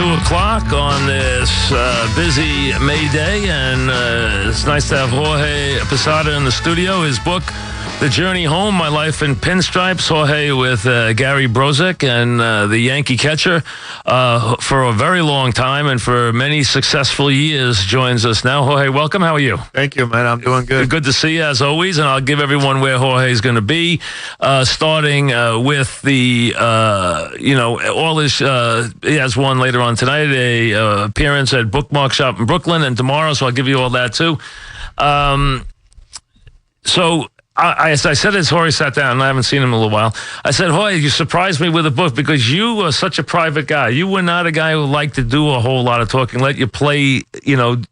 2 o'clock on this busy May day, and it's nice to have Jorge Posada in the studio. His book, The Journey Home, My Life in Pinstripes. Jorge with Gary Brozek and the Yankee catcher for a very long time and for many successful years joins us now. Jorge, welcome. How are you? Thank you, man. I'm doing good. Good to see you, as always, and I'll give everyone where Jorge is going to be, starting with the, all his, he has one later on tonight, a appearance at Bookmark Shop in Brooklyn, and tomorrow, so I'll give you all that too. As I said, as Jorge sat down, and I haven't seen him in a little while, I said, Jorge, you surprised me with a book because you are such a private guy. You were not a guy who liked to do a whole lot of talking, let your play,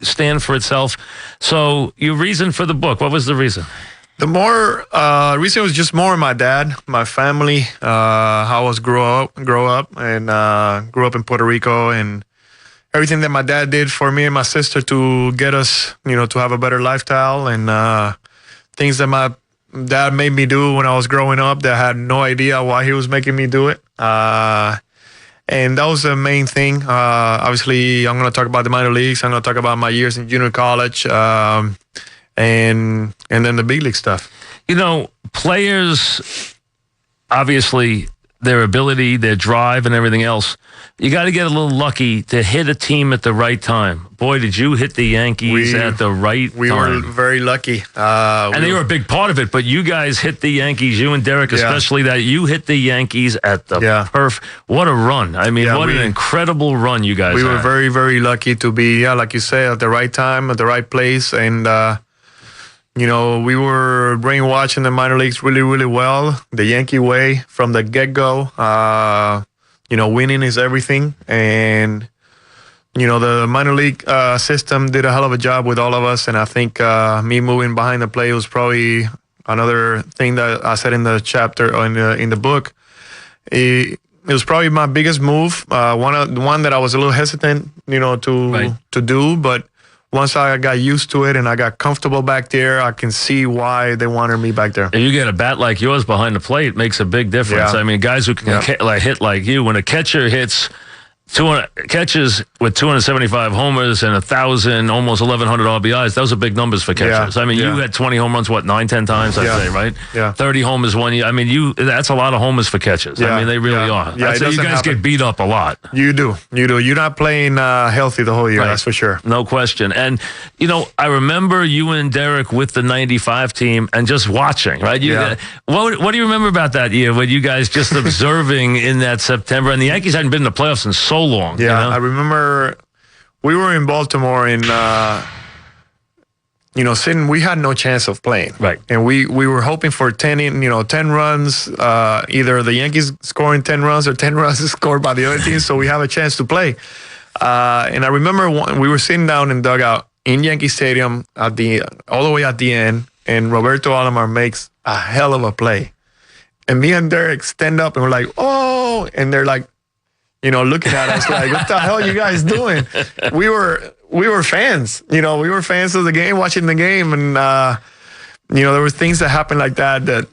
stand for itself. So your reason for the book, what was the reason? The reason was just more my dad, my family, how I was grow up, and grew up in Puerto Rico, and everything that my dad did for me and my sister to get us, to have a better lifestyle, and things that my dad made me do when I was growing up that I had no idea why he was making me do it. And that was the main thing. Obviously, I'm going to talk about the minor leagues. I'm going to talk about my years in junior college, and then the big league stuff. Players, obviously, their ability, their drive, and everything else, you got to get a little lucky to hit a team at the right time. Boy, did you hit the Yankees at the right time. We were very lucky. And they were a big part of it, but you guys hit the Yankees, you and Derek especially, that you hit the Yankees at the perfect. What a run. I mean, what an incredible run you guys had. We were very, very lucky to be, like you say, at the right time, at the right place, and we were brainwashed in the minor leagues really, really well. The Yankee way from the get-go. Winning is everything. And, the minor league system did a hell of a job with all of us. And I think me moving behind the plate was probably another thing that I said in the chapter or in the book. It was probably my biggest move. One that I was a little hesitant, to do, but once I got used to it and I got comfortable back there, I can see why they wanted me back there. And you get a bat like yours behind the plate, makes a big difference. I mean, guys who can hit like you, when a catcher hits 200 catches with 275 homers and 1,000, almost 1,100 RBIs, those are big numbers for catchers. I mean, you had 20 home runs, 9, 10 times, I'd say, right? Yeah. 30 homers one year. I mean, that's a lot of homers for catchers. I mean, they really are. Yeah, so you guys get beat up a lot. You do. You're not playing healthy the whole year, that's for sure. No question. And, I remember you and Derek with the 95 team and just watching, right? What do you remember about that year when you guys just observing in that September? And the Yankees hadn't been in the playoffs in so long. Yeah, I remember we were in Baltimore and, we had no chance of playing. Right. And we were hoping for 10 runs, either the Yankees scoring 10 runs or 10 runs scored by the other team, so we have a chance to play. And I remember we were sitting down in dugout in Yankee Stadium all the way at the end, and Roberto Alomar makes a hell of a play. And me and Derek stand up and we're like, oh, and they're like, looking at us like, what the hell are you guys doing? We were fans, we were fans of the game, watching the game. And, there were things that happened like that, that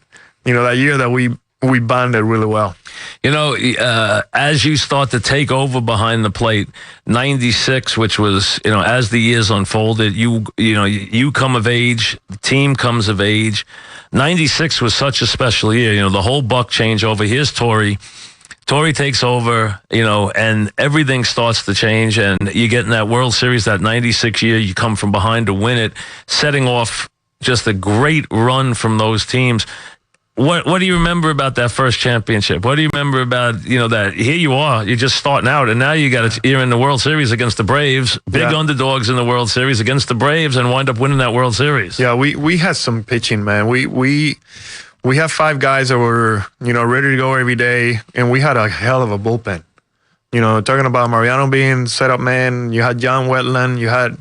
year that we bonded really well. As you start to take over behind the plate, 96, which was, as the years unfolded, you come of age, the team comes of age. 96 was such a special year. The whole Buck changeover. Here's Torrey. Torrey takes over, and everything starts to change, and you get in that World Series, that 96 year, you come from behind to win it, setting off just a great run from those teams. What do you remember about that first championship? What do you remember about, that here you are, you're just starting out, and now you're in the World Series against the Braves, big underdogs in the World Series against the Braves, and wind up winning that World Series. Yeah, we had some pitching, man. We have 5 guys that were, ready to go every day, and we had a hell of a bullpen. Talking about Mariano being setup man, you had John Wetland, you had,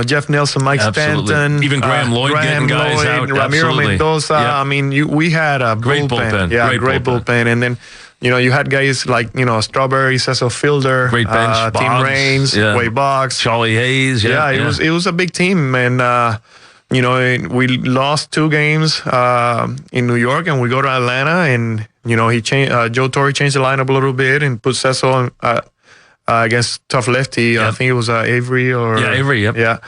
Jeff Nelson, Mike Stanton, even Graham Lloyd getting guys out, Ramiro Mendoza. I mean, we had a great bullpen. Yeah, great bullpen. And then, you had guys like, Strawberry, Cecil Fielder, great bench, Tim Raines, Wade Boggs, Charlie Hayes. It was a big team, and. We lost 2 games in New York, and we go to Atlanta, and Joe Torre changed the lineup a little bit and put Cecil against tough lefty. I think it was Avery or Avery. Yep. Yeah.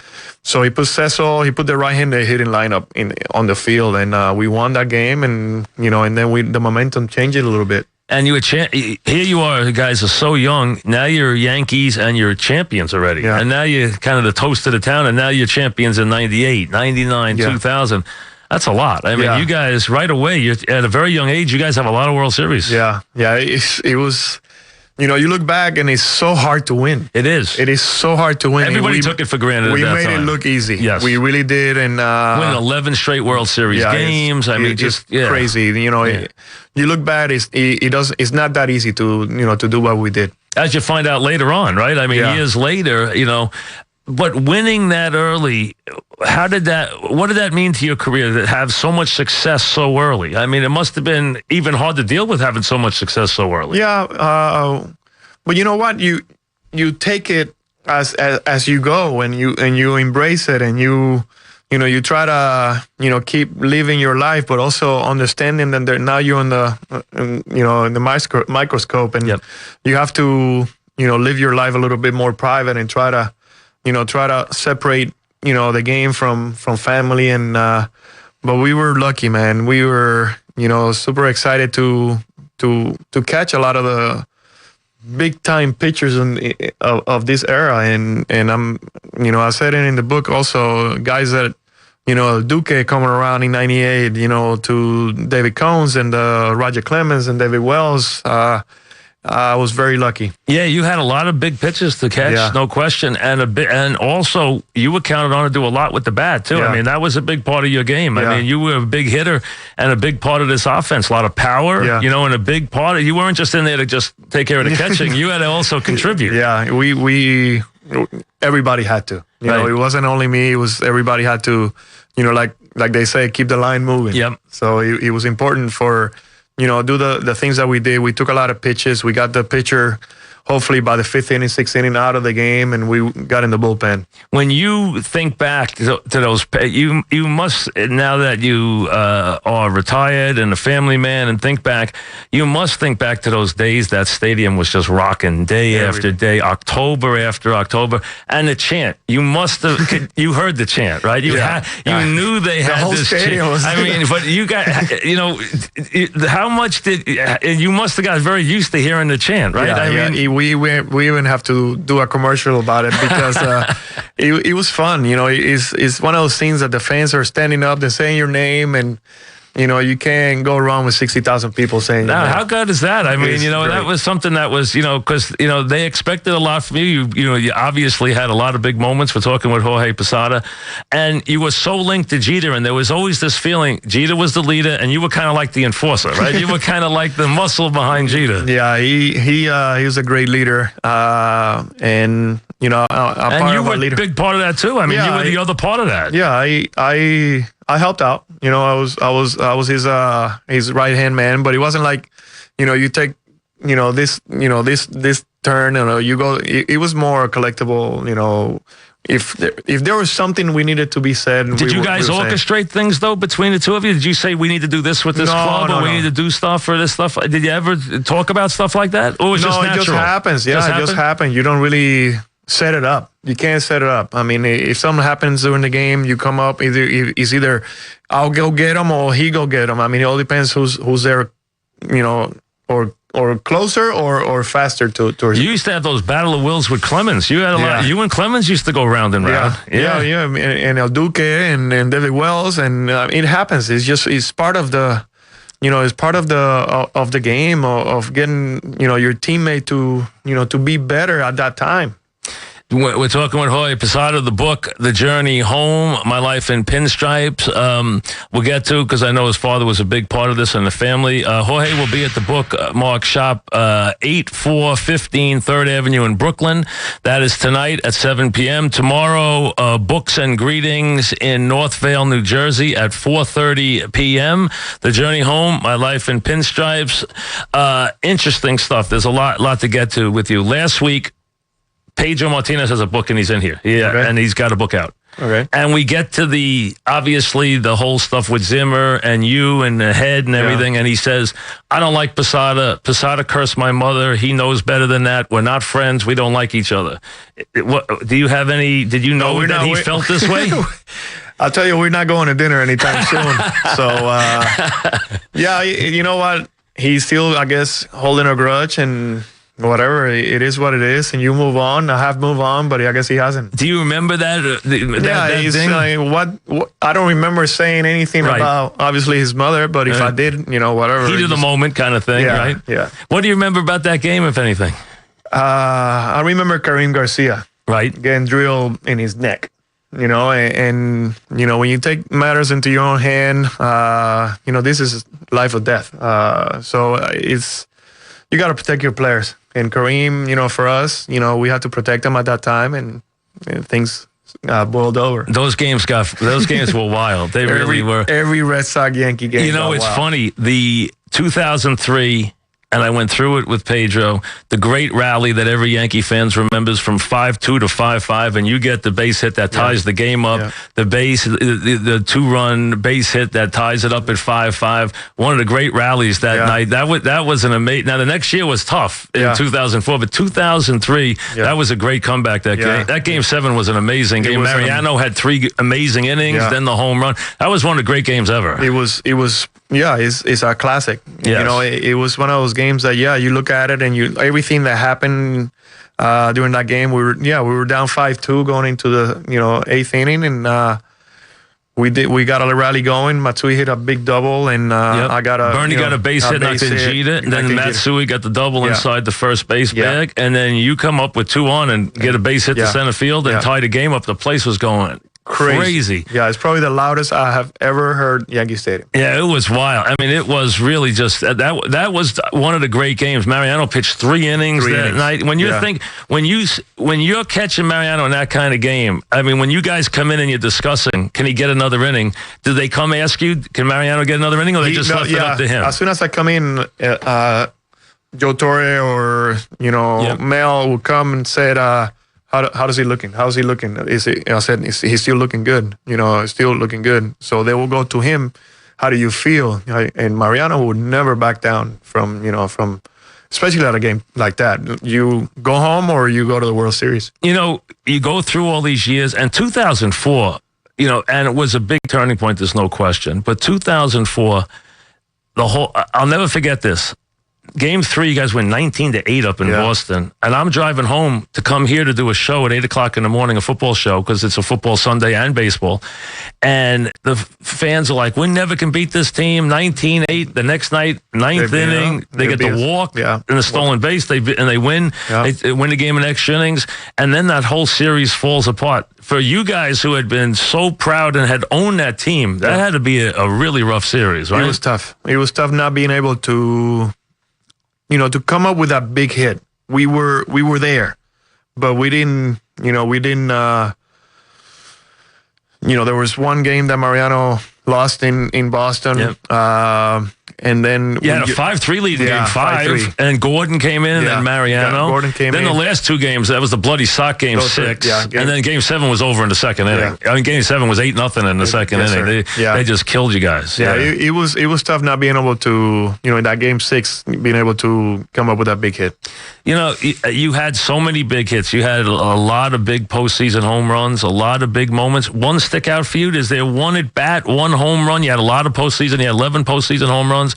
So he put Cecil. He put the right-handed hitting lineup on the field, and we won that game. And and then the momentum changed it a little bit. And here you are, the guys are so young. Now you're Yankees and you're champions already. Yeah. And now you're kind of the toast of the town, and now you're champions in 98, 99, 2000. That's a lot. I mean, you guys, right away, you're at a very young age, you guys have a lot of World Series. Yeah. It was, you look back and it's so hard to win. It is. It is so hard to win. Everybody took it for granted. We at that made time. it look easy. Yes. We really did. And win 11 straight World Series games. It's crazy. You look back, it's not that easy to do what we did. As you find out later on, right? I mean, years later, but winning that early, what did that mean to your career, to have so much success so early? I mean, it must have been even hard to deal with having so much success so early. Yeah, but you know what? You take it as you go, and you embrace it, and you try to keep living your life, but also understanding that now you're in the microscope, and you have to live your life a little bit more private and try to separate the game from family. And but we were lucky, man. We were super excited to catch a lot of the big time pitchers of this era, and I'm I said it in the book also, guys that Duque coming around in 98, to David Cones and Roger Clemens and David Wells. I was very lucky. Yeah, you had a lot of big pitches to catch, no question, and also you were counted on to do a lot with the bat too. I mean, that was a big part of your game. I mean, you were a big hitter and a big part of this offense. A lot of power, and a big part of you weren't just in there to just take care of the catching. You had to also contribute. Yeah, we everybody had to. It wasn't only me. It was everybody had to. Like they say, keep the line moving. Yep. So it was important for. Do the things that we did. We took a lot of pitches. We got the pitcher, hopefully by the 5th inning, 6th inning, out of the game, and we got in the bullpen. When you think back to those, you must, now that you are retired and a family man, and think back, you must think back to those days that stadium was just rocking day after day, October after October, and the chant. You must have, you heard the chant, right? You knew they had whole this stadium chant. was I mean, but you got, how much you must have got very used to hearing the chant, right? I mean, we even have to do a commercial about it because it was fun. It's one of those things that the fans are standing up, they're saying your name, and you can't go wrong with 60,000 people saying. Now, how good is that? I mean, great. that was something that was, because they expected a lot from you. You obviously had a lot of big moments. We're talking with Jorge Posada, and you were so linked to Jeter, and there was always this feeling Jeter was the leader, and you were kind of like the enforcer, right? You were kind of like the muscle behind Jeter. Yeah, he was a great leader, and and you were a big part of that too. I mean, you were the other part of that. Yeah, I helped out. I was his right hand man, but it wasn't like, you take, this turn, you go. It was more collectible. If there was something we needed to be said. Did you guys orchestrate things though between the two of you? Did you say we need to do this with this club, or we need to do stuff for this stuff? Did you ever talk about stuff like that, or was it just natural? It just happens. Yeah, it just happened. You don't really set it up. You can't set it up. I mean, if something happens during the game, you come up. It's either I'll go get him or he go get him. I mean, it all depends who's there, or closer or faster to. You used to have those battle of wills with Clemens. You had a lot. You and Clemens used to go round and round. Yeah. And El Duque and David Wells, and it happens. It's part of the. It's part of the game of getting your teammate to be better at that time. We're talking with Jorge Posada, the book, The Journey Home, My Life in Pinstripes. We'll get to, because I know his father was a big part of this in the family. Jorge will be at the Bookmark Shop, 8415 3rd Avenue in Brooklyn. That is tonight at 7 p.m. Tomorrow, Books and Greetings in Northvale, New Jersey at 4:30 p.m. The Journey Home, My Life in Pinstripes. Interesting stuff. There's a lot to get to with you. Last week, Pedro Martinez has a book, and he's in here. And he's got a book out. Okay. And we get to obviously the whole stuff with Zimmer and you and the head and everything. And he says, I don't like Posada. Posada cursed my mother. He knows better than that. We're not friends. We don't like each other. Did you know that he felt this way? I'll tell you, we're not going to dinner anytime soon. So, yeah, you know what? He's still, I guess, holding a grudge and whatever. It is what it is, and you move on. I have moved on, but I guess he hasn't. Do you remember that? He's thing? What I don't remember saying anything about, obviously, his mother, but if I did, whatever. Heat of the moment kind of thing, right? Yeah. What do you remember about that game, if anything? I remember Karim Garcia. Right. Getting drilled in his neck. And when you take matters into your own hand, this is life or death. So you got to protect your players. And Kareem, for us, we had to protect him at that time, and things boiled over. Those games were wild. They really were. Every Red Sox Yankee game. It's funny. The 2003. And I went through it with Pedro, the great rally that every Yankee fans remembers from 5-2 to 5-5, and you get the base hit that ties the game up, the 2-run base hit that ties it up at 5-5. One of the great rallies that night. That was an amazing. Now the next year was tough in 2004, but 2003 that was a great comeback. That game 7 was an amazing game. Mariano had 3 amazing innings, then the home run. That was one of the great games ever. It was. Yeah, it's a classic. Yes. It was one of those games that you look at it and everything that happened during that game. We were down 5-2 going into the 8th inning, and we got a rally going. Matsui hit a big double, and I got Bernie got a base hit, knocked in Jeter, and then Matsui got the double inside the first base bag, and then you come up with 2 on and get a base hit to center field and tie the game up. The place was going crazy. Yeah, it's probably the loudest I have ever heard Yankee Stadium. Yeah, it was wild. I mean, it was really just that was one of the great games. Mariano pitched 3 innings that night. When you think when you're catching Mariano in that kind of game, I mean, when you guys come in and you're discussing, can he get another inning? Do they come ask you, can Mariano get another inning, or they just left it up to him? As soon as I come in, Joe Torre or Mel would come and said, How is he looking? How's he looking? I said, he's still looking good. Still looking good. So they will go to him. How do you feel? And Mariano would never back down from especially at a game like that. You go home or you go to the World Series. You go through all these years, and 2004, and it was a big turning point. There's no question. But 2004, I'll never forget this. Game 3, you guys win 19-8 up in Boston, and I'm driving home to come here to do a show at 8 o'clock in the morning, a football show, because it's a football Sunday and baseball. And the fans are like, we never can beat this team. 19-8 the next night, 9th inning, they get the walk and the stolen base, they win. They win the game in extra innings, and then that whole series falls apart. For you guys who had been so proud and had owned that team, that had to be a really rough series, right? It was tough. It was tough not being able to to come up with that big hit. We were there, but we didn't, there was one game that Mariano lost in Boston. And then you had a 5-3 lead in game 5, and Gordon came in, and then Mariano. Gordon came in. Then the last 2 games, that was the bloody sock game 6, and then game 7 was over in the second inning. I mean, game 7 was 8-0 in the second inning. They just killed you guys. It was tough not being able to, in that game 6, being able to come up with that big hit. You had so many big hits. You had a lot of big postseason home runs, a lot of big moments. One stick out for you? Is there one at bat, one home run? You had a lot of postseason. You had 11 postseason home runs.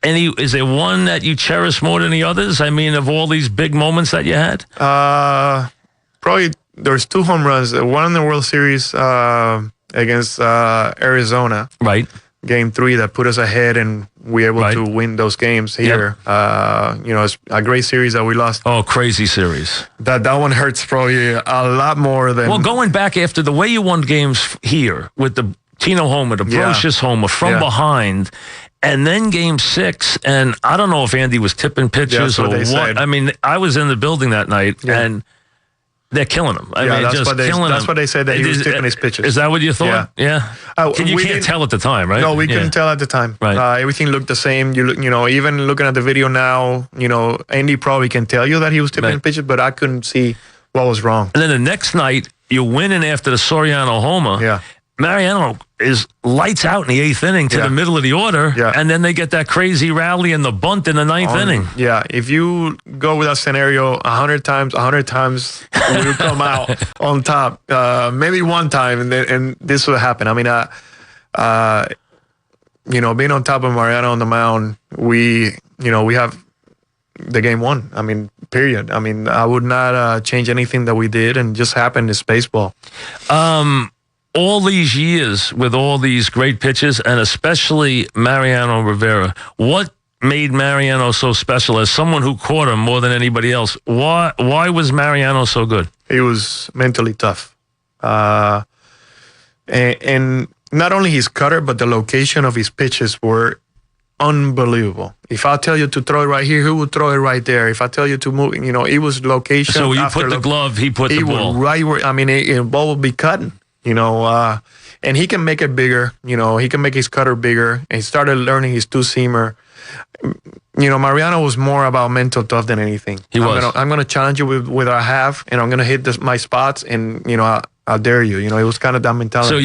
Is there one that you cherish more than the others? I mean, of all these big moments that you had? Probably there's 2 home runs. One in the World Series against Arizona. Right. Game 3 that put us ahead, and we were able to win those games here. It's a great series that we lost. Oh, crazy series. That one hurts probably a lot more than... Well, going back after the way you won games here with the Tino homer, the Brocious homer from behind, and then game 6, and I don't know if Andy was tipping pitches or what. Said. I mean, I was in the building that night, and they're killing him. I mean, just killing him. That's what they said, that he was tipping his pitches. Is that what you thought? Yeah. You can't tell at the time, right? No, we couldn't tell at the time. Right. Everything looked the same. Even looking at the video now, Andy probably can tell you that he was tipping pitches, but I couldn't see what was wrong. And then the next night, you're winning after the Soriano homer. Yeah. Mariano is lights out in the 8th inning to the middle of the order, and then they get that crazy rally and the bunt in the 9th inning. Yeah, if you go with that scenario 100 times, you come out on top. Maybe one time, and this will happen. I mean, being on top of Mariano on the mound, we have the game won. I mean, period. I mean, I would not change anything that we did, and just happened. It's baseball. All these years with all these great pitches, and especially Mariano Rivera, what made Mariano so special as someone who caught him more than anybody else? Why was Mariano so good? He was mentally tough. And not only his cutter, but the location of his pitches were unbelievable. If I tell you to throw it right here, he would throw it right there. If I tell you to move, it was location. So you put the glove, he put the ball. Right where, I mean, the ball would be cutting. And he can make it bigger. He can make his cutter bigger. And he started learning his two-seamer. Mariano was more about mental tough than anything. I'm gonna challenge you with what I have, and I'm gonna hit my spots, and I'll dare you. It was kind of that mentality. So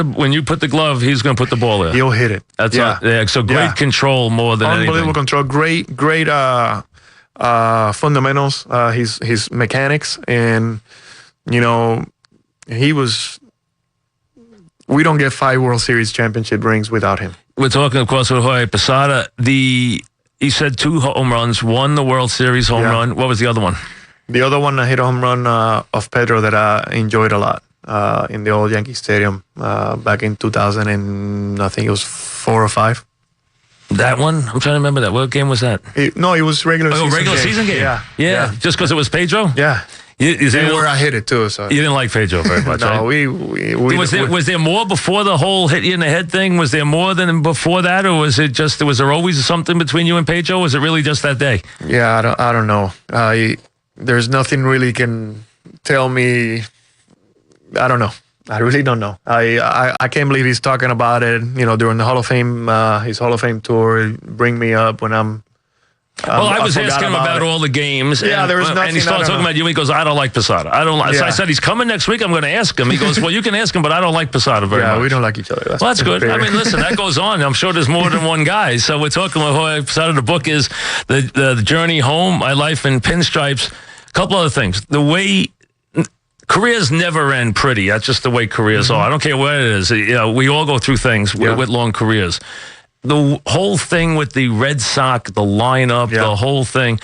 when you put the glove, he's gonna put the ball there. He'll hit it. That's so great control more than unbelievable anything. Control. Great fundamentals. His mechanics, and he was. We don't get 5 World Series championship rings without him. We're talking, of course, with Jorge Posada. He said 2 home runs, won the World Series home run. What was the other one? The other one, I hit a home run of Pedro that I enjoyed a lot in the old Yankee Stadium back in 2000, and I think it was 4 or 5. That one? I'm trying to remember that. What game was that? It was regular season game. Yeah. Just because it was Pedro? Yeah. Where I hit it too. So you didn't like Pedro very much. No, right? Was there more before the whole hit you in the head thing? Was there more than before that, or was there always something between you and Pedro? Or was it really just that day? Yeah, I don't know. There's nothing really can tell me. I don't know. I really don't know. I can't believe he's talking about it. During the Hall of Fame, his Hall of Fame tour, bring me up when I'm. Well, I was asking him about all the games. Yeah, there was nothing. And he started talking about you. He goes, I don't like Posada. I don't like. So I said, he's coming next week. I'm going to ask him. He goes, well, you can ask him, but I don't like Posada very much. Yeah, we don't like each other. That's good. I mean, listen, that goes on. I'm sure there's more than one guy. So we're talking about Jorge Posada. The book is the Journey Home, My Life in Pinstripes. A couple other things. The way careers never end pretty. That's just the way careers are. I don't care what it is. We all go through things with long careers. The whole thing with the Red Sox, the lineup, the whole thing.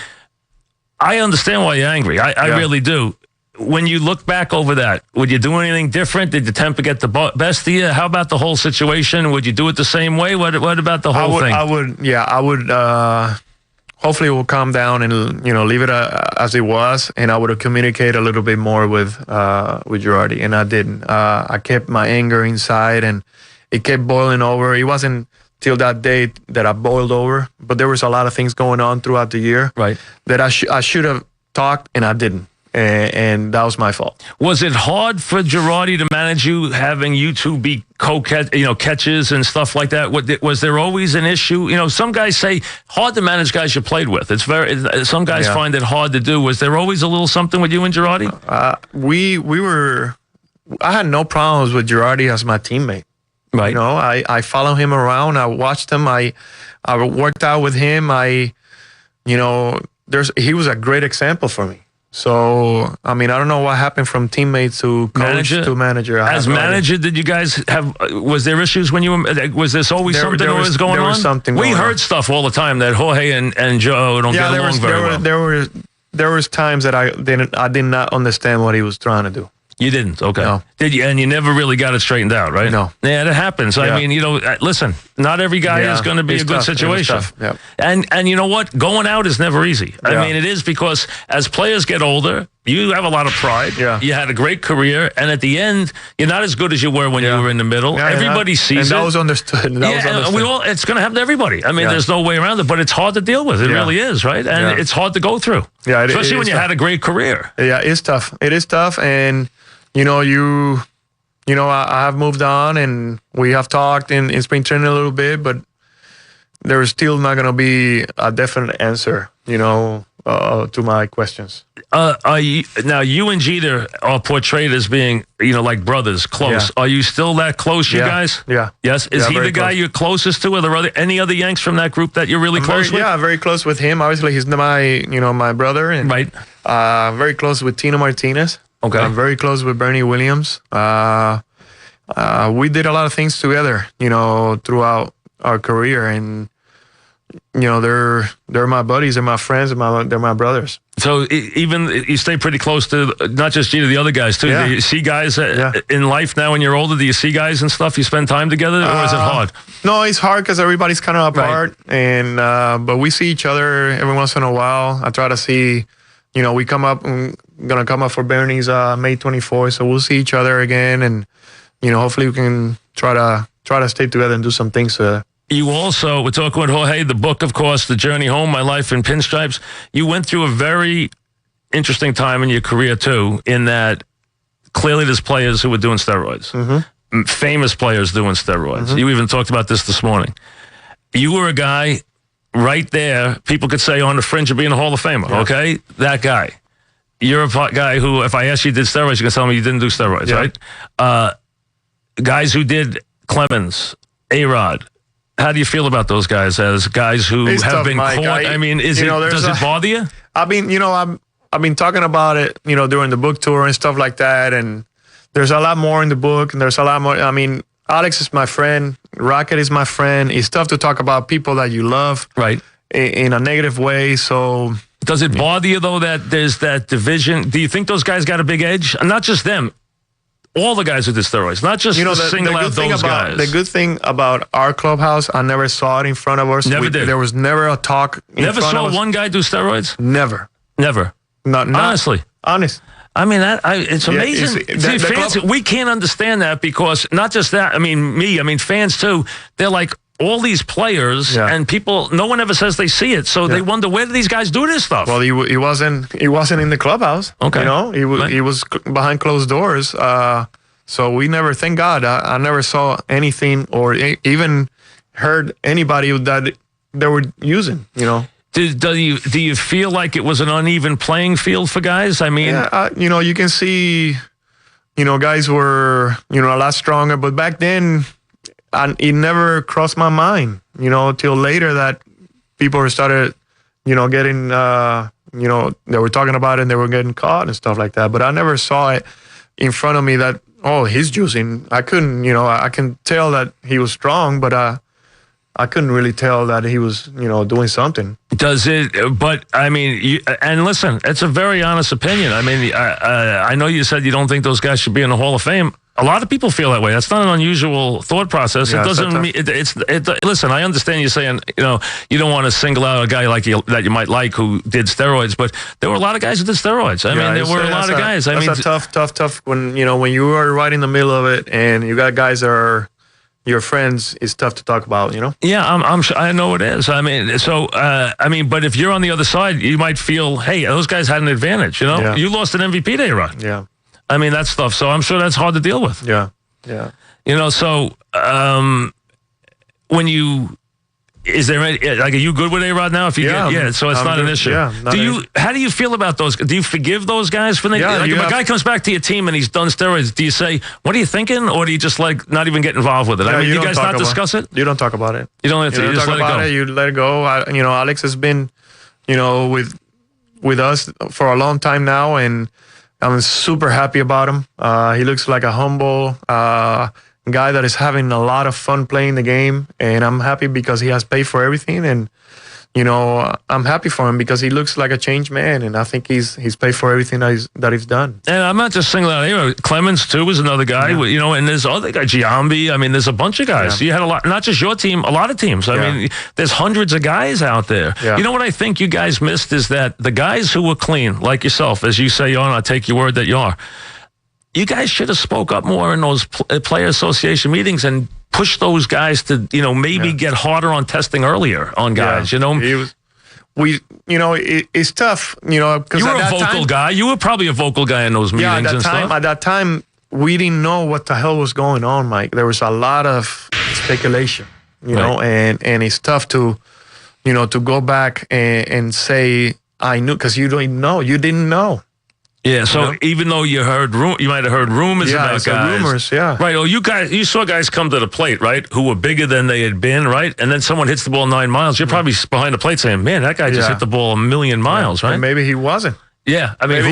I understand why you're angry. I really do. When you look back over that, would you do anything different? Did the temper get the best of you? How about the whole situation? Would you do it the same way? What about the whole thing? I would. Hopefully, it will calm down and leave it as it was, and I would have communicated a little bit more with Girardi, and I didn't. I kept my anger inside, and it kept boiling over. It wasn't till that day that I boiled over, but there was a lot of things going on throughout the year, right? That I should have talked, and I didn't, and that was my fault. Was it hard for Girardi to manage you, having you two be catches and stuff like that? Was there always an issue? Some guys say hard to manage guys you played with. Some guys find it hard to do. Was there always a little something with you and Girardi? I had no problems with Girardi as my teammate. Right. I follow him around. I watched him. I worked out with him. He was a great example for me. So, I mean, I don't know what happened from teammates to coach to manager. As manager, did you guys have, was there issues when you were, was this always something that was going on? There was something We going heard on. stuff all the time that Jorge and Joe don't get along very well. There was times that I did not understand what he was trying to do. You didn't? Okay. No. Did you? And you never really got it straightened out, right? No. Yeah, that happens. Yeah. I mean, listen, not every guy is going to be a good situation. Yeah. And you know what? Going out is never easy. Yeah. I mean, it is because as players get older, you have a lot of pride. Yeah. You had a great career. And at the end, you're not as good as you were when you were in the middle. Yeah, Everybody sees it. And that was understood. It's going to happen to everybody. I mean, there's no way around it, but it's hard to deal with. It really is, right? And it's hard to go through. Yeah, especially when you had a great career. Yeah, it's tough. It is tough. And I have moved on, and we have talked in spring training a little bit, but there is still not going to be a definite answer. to my questions. Now you and Jeter are portrayed as being, like brothers, close. Yeah. Are you still that close, you guys? Yeah. Yes. Is he the guy you're closest to? Are there any other Yanks from that group that you're really close with? Yeah, very close with him. Obviously, he's my brother. And, right. Very close with Pedro Martinez. Okay. I'm very close with Bernie Williams. We did a lot of things together, throughout our career, and they're my buddies, they're my friends, they're my brothers. So even you stay pretty close to not just Jeter, the other guys too. Yeah. Do you see guys in life now when you're older? Do you see guys and stuff? You spend time together, or is it hard? No, it's hard because everybody's kind of apart, and but we see each other every once in a while. I try to see, we come up. I'm gonna come up for Bernie's May 24th, so we'll see each other again, and hopefully we can try to stay together and do some things. You also, we're talking with Jorge, the book, of course, The Journey Home, My Life in Pinstripes. You went through a very interesting time in your career, too, in that clearly there's players who were doing steroids. Mm-hmm. Famous players doing steroids. Mm-hmm. You even talked about this morning. You were a guy right there, people could say on the fringe of being a Hall of Famer, okay? That guy. You're a guy who, if I asked you did steroids, you can tell me you didn't do steroids, right? Guys who did Clemens, A-Rod. How do you feel about those guys as guys who have been caught? I mean, does it bother you? I've been talking about it, during the book tour and stuff like that. And there's a lot more in the book, and there's a lot more. I mean, Alex is my friend. Rocket is my friend. It's tough to talk about people that you love, right, in a negative way. So, does it bother you though that there's that division? Do you think those guys got a big edge? Not just them. All the guys who did steroids, not just single out those guys. The good thing about our clubhouse, I never saw it in front of us. Never did. There was never a talk in never front of us. Never saw one guy do steroids? Never. Not honestly. Honest. I mean, it's amazing. See, fans, we can't understand that because not just that. I mean, fans too. They're like, all these players and people, no one ever says they see it, so they wonder, where do these guys do this stuff? Well, he wasn't in the clubhouse. Okay, he was behind closed doors. So we never, thank God, I never saw anything or even heard anybody that they were using. Do you feel like it was an uneven playing field for guys? I mean, you can see, guys were a lot stronger, but back then. And it never crossed my mind, till later that people started, getting, they were talking about it and they were getting caught and stuff like that. But I never saw it in front of me that, he's juicing. I couldn't, I can tell that he was strong, but I couldn't really tell that he was, doing something. Does it? But I mean, and listen, it's a very honest opinion. I mean, I know you said you don't think those guys should be in the Hall of Fame. A lot of people feel that way. That's not an unusual thought process. It doesn't mean listen, I understand you saying, you don't want to single out a guy like that you might like who did steroids, but there were a lot of guys who did steroids. I mean, there were a lot of guys. I mean, it's tough when you are right in the middle of it and you got guys that are your friends. It's tough to talk about, Yeah, I'm sure. I know it is. I mean, so but if you're on the other side, you might feel, hey, those guys had an advantage. You lost an MVP day, right? Yeah. I mean, that stuff. So I'm sure that's hard to deal with. Yeah. So when you, is there any, are you good with A-Rod now? If you so it's not an issue. Yeah, how do you feel about those? Do you forgive those guys for if a guy comes back to your team and he's done steroids, do you say, what are you thinking? Or do you just not even get involved with it? I mean, you guys not discuss it? You don't talk about it. You don't have to. You just talk about it. You let it go. Alex has been, with us for a long time now, and I'm super happy about him. He looks like a humble guy that is having a lot of fun playing the game, and I'm happy because he has paid for everything. And I'm happy for him because he looks like a changed man, and I think he's paid for everything that he's done. And I'm not just singling out. Clemens too was another guy. And there's other guys, Giambi. I mean, there's a bunch of guys. So you had a lot, not just your team, a lot of teams. I mean, there's hundreds of guys out there. Yeah. You know what I think you guys missed is that the guys who were clean, like yourself, as you say, and I take your word that you are. You guys should have spoke up more in those player association meetings and push those guys to, maybe get harder on testing earlier on guys, It's tough, because you were a vocal guy. You were probably a vocal guy in those meetings and stuff. At that time, we didn't know what the hell was going on, Mike. There was a lot of speculation, and it's tough to, to go back and say, I knew because you didn't know. Yeah, so even though you might have heard rumors about guys. Rumors, yeah. Right, well, you saw guys come to the plate, right, who were bigger than they had been, right? And then someone hits the ball 9 miles. You're probably behind the plate saying, man, that guy just hit the ball a million miles, right? And maybe he wasn't. Yeah, I mean,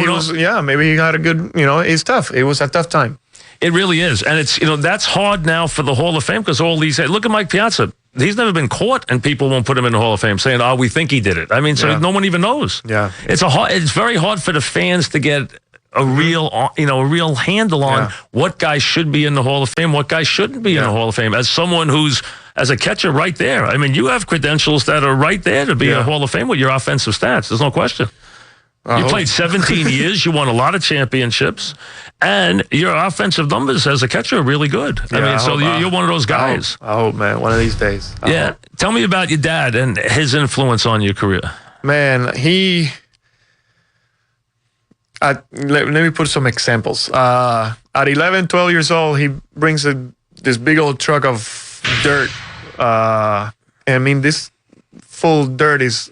maybe he had a good, it's tough. It was a tough time. It really is. And it's, that's hard now for the Hall of Fame because all these, look at Mike Piazza. He's never been caught, and people won't put him in the Hall of Fame saying, we think he did it. I mean, so no one even knows. Yeah. It's very hard for the fans to get a real handle on what guys should be in the Hall of Fame, what guys shouldn't be in the Hall of Fame. As someone as a catcher right there, I mean, you have credentials that are right there to be in the Hall of Fame with your offensive stats. There's no question. You played 17 years. You won a lot of championships, and your offensive numbers as a catcher are really good. You're one of those guys. I hope, man, one of these days. I hope. Tell me about your dad and his influence on your career. Man, let me put some examples. At 11, 12 years old, he brings this big old truck of dirt. I mean, this full dirt is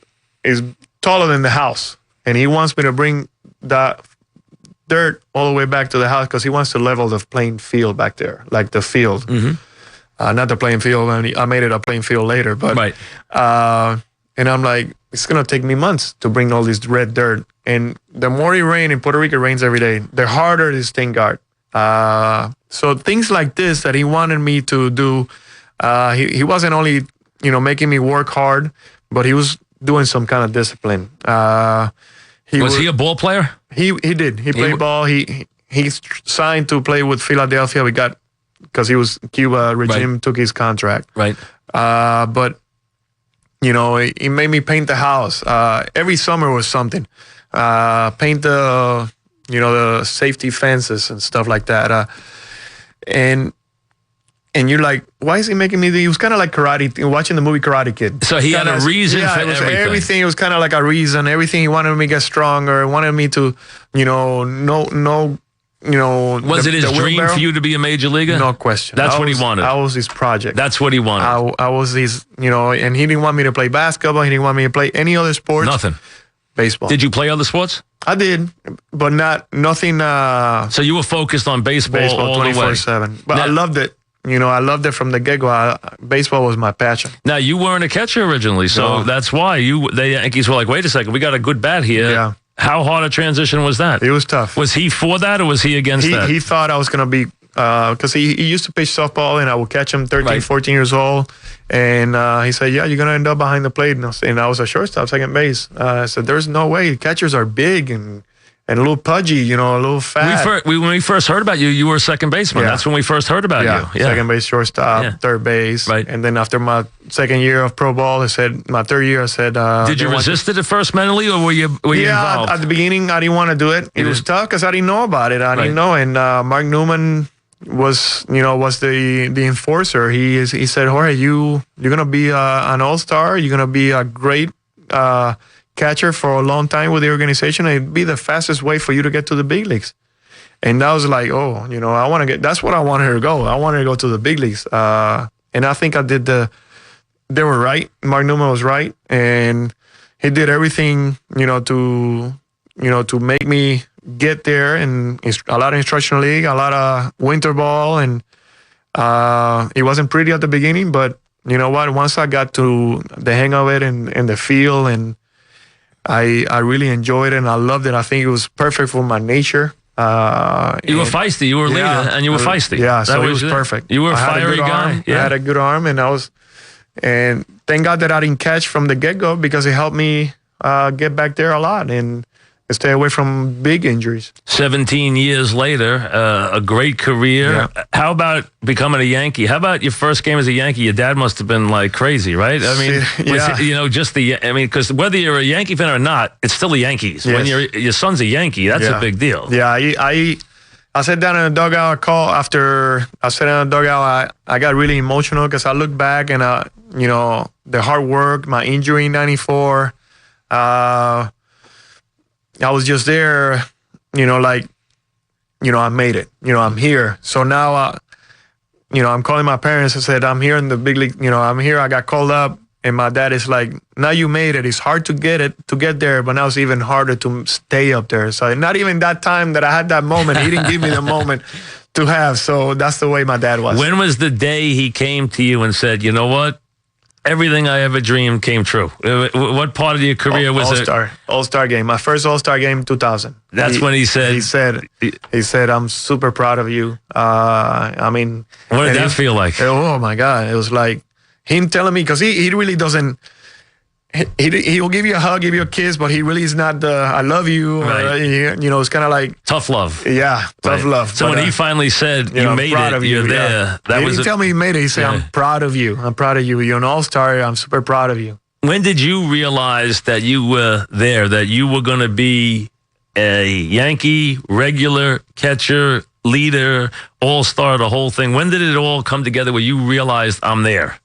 taller than the house. And he wants me to bring that dirt all the way back to the house because he wants to level the playing field back there, like the field. Mm-hmm. Not the playing field. I made it a playing field later. But, right. And I'm like, it's going to take me months to bring all this red dirt. And the more it rains, in Puerto Rico, it rains every day, the harder this thing got. So things like this that he wanted me to do, he wasn't only, making me work hard, but he was doing some kind of discipline. Was he a ball player? He did. He played ball. He signed to play with Philadelphia. Because he was Cuba regime took his contract. Right. But he made me paint the house. Every summer was something. Paint the safety fences and stuff like that. And you're like, why is he making me do? He was kind of like watching the movie Karate Kid. So he had a reason for everything. It was kind of like a reason. Everything he wanted me to get stronger. Wanted me to, Was it his dream for you to be a major leaguer? No question. That's what he wanted. I was his project. That's what he wanted. I was his, and he didn't want me to play basketball. He didn't want me to play any other sport. Nothing. Baseball. Did you play other sports? I did, but nothing. So you were focused on baseball all 24/7. But I loved it. I loved it from the get-go. Baseball was my passion. Now, you weren't a catcher originally, so that's why the Yankees were like, wait a second, we got a good bat here. Yeah. How hard a transition was that? It was tough. Was he for that, or was he against that? He thought I was going to be, because he used to pitch softball, and I would catch him 13, 14 years old. And he said, you're going to end up behind the plate. And I was a shortstop, second base. I said, there's no way. Catchers are big and a little pudgy, a little fat. When we first heard about you, you were a second baseman. Yeah. That's when we first heard about you. Yeah. Second base, shortstop, third base. Right. And then after my second year of pro ball, my third year, I said... Did you resist it at first mentally, or were you involved? At the beginning, I didn't want to do it. It was tough because I didn't know about it. I didn't know. And Mark Newman was the enforcer. He said, Jorge, you're going to be an all-star. You're going to be a great... catcher for a long time with the organization. It'd be the fastest way for you to get to the big leagues. And I was like, I want to that's what I wanted to go. I wanted to go to the big leagues. And I think I did they were right. Mark Newman was right. And he did everything, to make me get there, and a lot of instructional league, a lot of winter ball. And it wasn't pretty at the beginning, but you know what? Once I got to the hang of it and the feel, and I really enjoyed it and I loved it. I think it was perfect for my nature. You were feisty. You were a leader, and you were feisty. Yeah, so it was perfect. You were a fiery guy. Yeah. I had a good arm, and thank God that I didn't catch from the get-go, because it helped me get back there a lot and stay away from big injuries. 17 years later, a great career. Yeah. How about becoming a Yankee? How about your first game as a Yankee? Your dad must have been like crazy, right? I mean, because whether you're a Yankee fan or not, it's still the Yankees. Yes. When your son's a Yankee, that's a big deal. Yeah, I sat down in the dugout. After I sat down in the dugout, I got really emotional because I look back and the hard work, my injury in '94. I was just there, I made it. I'm here. So now, I'm calling my parents and said, I'm here in the big league. I'm here. I got called up. And my dad is like, now you made it. It's hard to get there, but now it's even harder to stay up there. So not even that time that I had that moment, he didn't give me the moment to have. So that's the way my dad was. When was the day he came to you and said, you know what? Everything I ever dreamed came true. What part of your career was it? All-Star game. My first All-Star game, 2000. That's when he said. He said, I'm super proud of you. I mean. What did that feel like? Oh, my God. It was like him telling me, because he really doesn't. He'll give you a hug, give you a kiss, but he really is not the I love you. Right. It's kind of like. Tough love. Yeah, tough love. So when he finally said, you made it, you're there. That he didn't tell me he made it. He said, I'm proud of you. I'm proud of you. You're an all-star. I'm super proud of you. When did you realize that you were there, that you were going to be a Yankee, regular, catcher, leader, all-star, the whole thing? When did it all come together where you realized I'm there?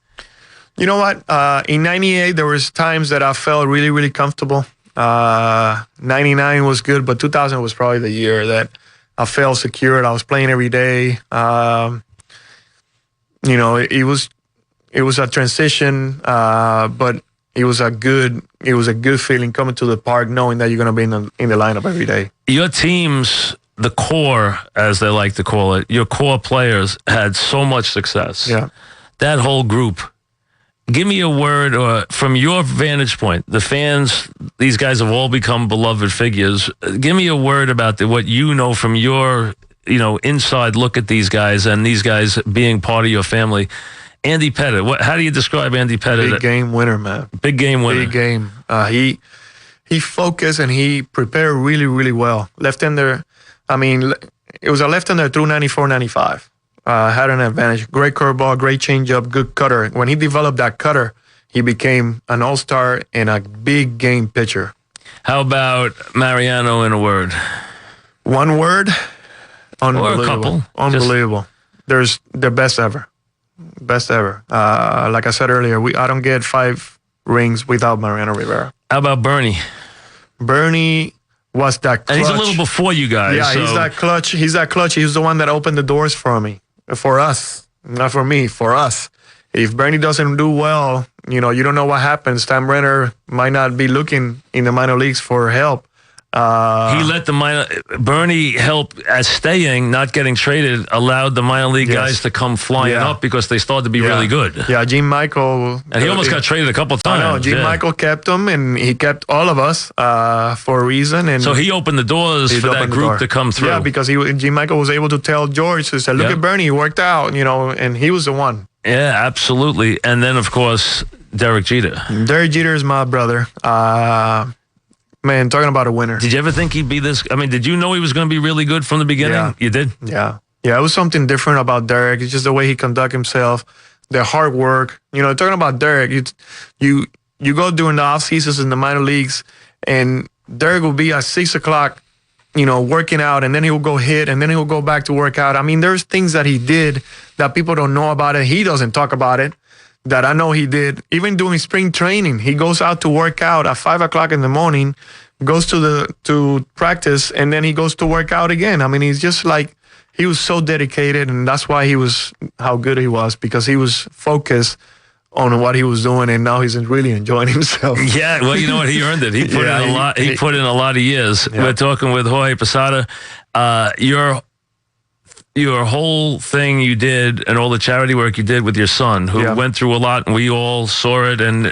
You know what? In 98, there was times that I felt really, really comfortable. 99 was good, but 2000 was probably the year that I felt secured. I was playing every day. It was a transition, but it was a good feeling coming to the park, knowing that you're going to be in the lineup every day. Your teams, the core, as they like to call it, your core players had so much success. Yeah, that whole group. Give me a word, or from your vantage point, the fans, these guys have all become beloved figures. Give me a word about what you know from your, inside look at these guys and these guys being part of your family. Andy Pettitte, how do you describe Andy Pettitte? Big game winner, man. Big game winner. Big game. He focused and he prepared really, really well. Left-hander, it was a left-hander through 94, 95. Had an advantage. Great curveball, great changeup, good cutter. When he developed that cutter, he became an all-star and a big game pitcher. How about Mariano in a word? One word? Unbelievable. Or a couple. Unbelievable. There's the best ever. Best ever. Like I said earlier, I don't get 5 rings without Mariano Rivera. How about Bernie? Bernie was that clutch. And he's a little before you guys. Yeah, so. He's that clutch. He's that clutch. He's the one that opened the doors for me. For us, not for me, for us. If Bernie doesn't do well, you don't know what happens. Tom Renner might not be looking in the minor leagues for help. He let Bernie help as staying, not getting traded, allowed the minor league guys to come flying up because they started to be really good. Yeah, Jim Michael. And he almost got traded a couple times. I know, Jim Michael kept him, and he kept all of us for a reason. And so he opened the doors for that group to come through. Yeah, because Jim Michael was able to tell George, he said, look at Bernie, he worked out, and he was the one. Yeah, absolutely. And then, of course, Derek Jeter. Derek Jeter is my brother. Man, talking about a winner. Did you ever think he'd be this? Did you know he was going to be really good from the beginning? Yeah. You did? Yeah. Yeah, it was something different about Derek. It's just the way he conduct himself, the hard work. Talking about Derek, you go during the off seasons in the minor leagues, and Derek will be at 6 o'clock, working out, and then he'll go hit, and then he'll go back to work out. There's things that he did that people don't know about it. He doesn't talk about it. That I know he did. Even doing spring training, he goes out to work out at 5 o'clock in the morning, goes to practice, and then he goes to work out again. He's just like, he was so dedicated, and that's why he was how good he was, because he was focused on what he was doing, and now he's really enjoying himself. Yeah, well, you know what? He earned it. He put in a lot. He put in a lot of years. Yeah. We're talking with Jorge Posada. Your whole thing you did and all the charity work you did with your son, who went through a lot, and we all saw it. And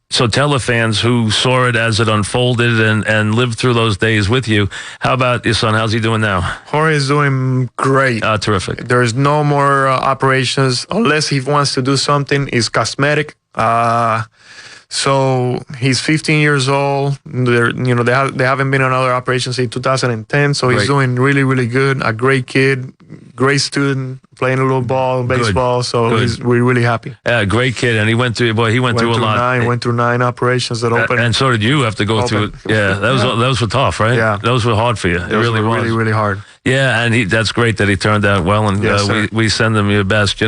so tell the fans who saw it as it unfolded and lived through those days with you. How about your son? How's he doing now? Jorge is doing great. Terrific. There's no more operations unless he wants to do something. It's cosmetic. So he's 15 years old. They haven't been on other operations since 2010. So he's doing really, really good. A great kid, great student, playing a little ball, baseball. So we're really happy. Yeah, great kid. And he went through a lot. Went through 9 operations that opened. And so did you have to go through it. Yeah, those were tough, right? Yeah. Those were hard for you. It really was. Really, really hard. Yeah, and that's great that he turned out well. And we send him your best.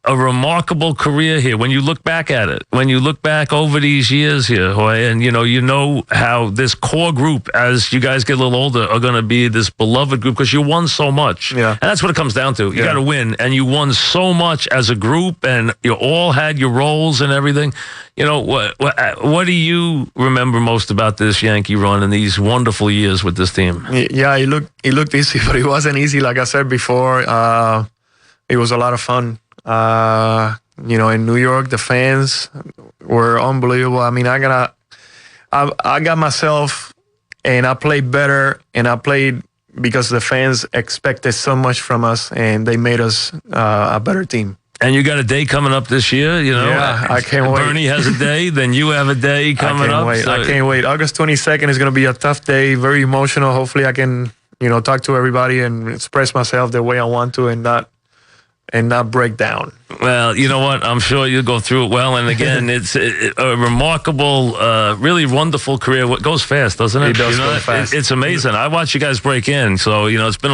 a remarkable career here. When you look back at it, when you look back over these years here, Jorge, and you know how this core group, as you guys get a little older, are going to be this beloved group because you won so much. Yeah. And that's what it comes down to. You got to win, and you won so much as a group, and you all had your roles and everything. You know, what do you remember most about this Yankee run and these wonderful years with this team? Yeah, it looked easy, but it wasn't easy. Like I said before, it was a lot of fun. You know, in New York, the fans were unbelievable. I mean, I got myself, and I played better, and I played because the fans expected so much from us, and they made us a better team. And you got a day coming up this year, you know? Yeah, I can't wait. Bernie has a day, then you have a day coming up. I can't wait. August 22nd is going to be a tough day, very emotional. Hopefully I can, you know, talk to everybody and express myself the way I want to and not break down. Well, you know what? I'm sure you'll go through it well. And again, it's a remarkable, really wonderful career. What goes fast, doesn't it? It does go fast. It's amazing. I watch you guys break in, so you know it's been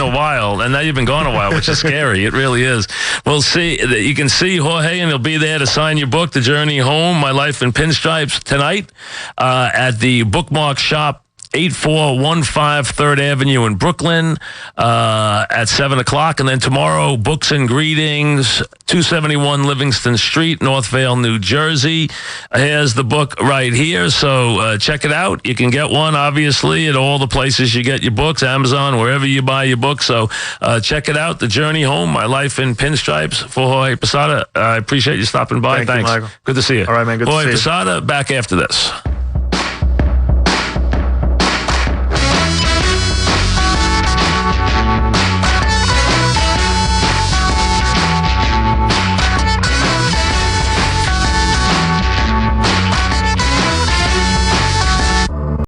a while, and now you've been gone a while, which is scary. It really is. We'll see. You can see Jorge, and he'll be there to sign your book, The Journey Home: My Life in Pinstripes, tonight at the Bookmark Shop. 8415 3rd Avenue in Brooklyn at 7 o'clock. And then tomorrow, Books and Greetings, 271 Livingston Street, Northvale, New Jersey. Here's the book right here. So check it out. You can get one, obviously, at all the places you get your books, Amazon, wherever you buy your books. So check it out. The Journey Home, My Life in Pinstripes. For Jorge Posada, I appreciate you stopping by. Thanks. You, Michael. Good to see you. All right, man. Good to see you. Jorge Posada, back after this.